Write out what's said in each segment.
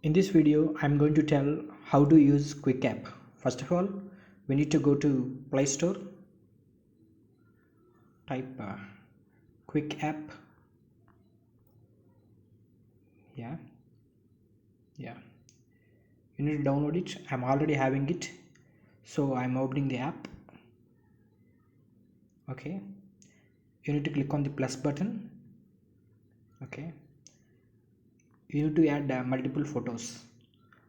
In this video, I'm going to tell how to use Quick App. First of all, we need to go to Play Store, type Quick App. Yeah. You need to download it. I'm already having it, so I'm opening the app. Okay. You need to click on the plus button. Okay. You need to add multiple photos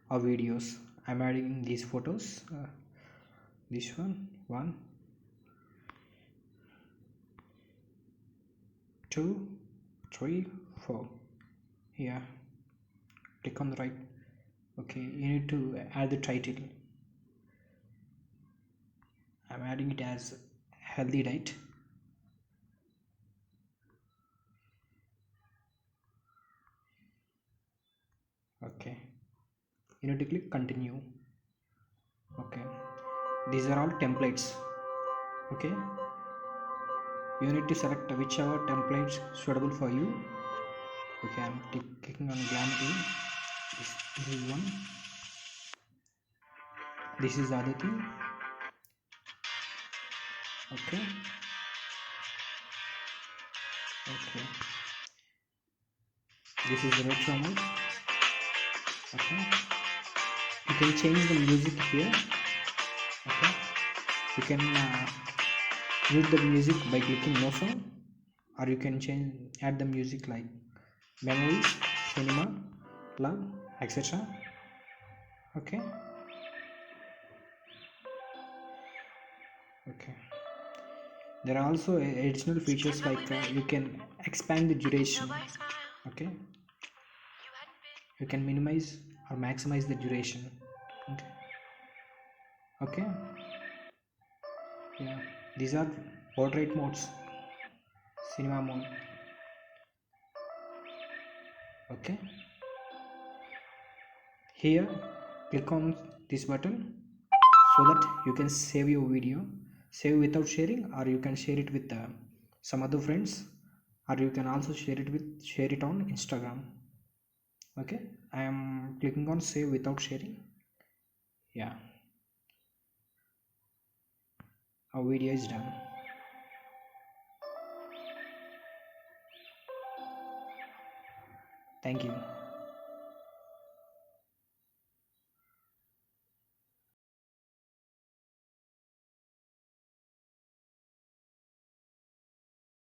or videos. I'm adding these photos. This one, 2, 3, 4. Here, click on the right. Okay, you need to add the title. I'm adding it as healthy diet. Okay, you need to click continue. Okay, these are all templates. Okay, you need to select whichever templates suitable for you. Okay, I'm clicking on Glamity. This is one. This is the other thing. Okay. This is the retro mode. Okay, you can change the music here. Okay, you can mute the music by clicking no song, or you can add the music like memories, cinema, love, etc. Okay. There are also additional features like you can expand the duration. Okay, you can minimize or maximize the duration. Okay. Yeah, these are portrait modes, cinema mode. Okay, here click on this button so that you can save your video, save without sharing, or you can share it with some other friends, or you can also share it on Instagram. Okay, I am clicking on save without sharing. Yeah, our video is done. Thank you.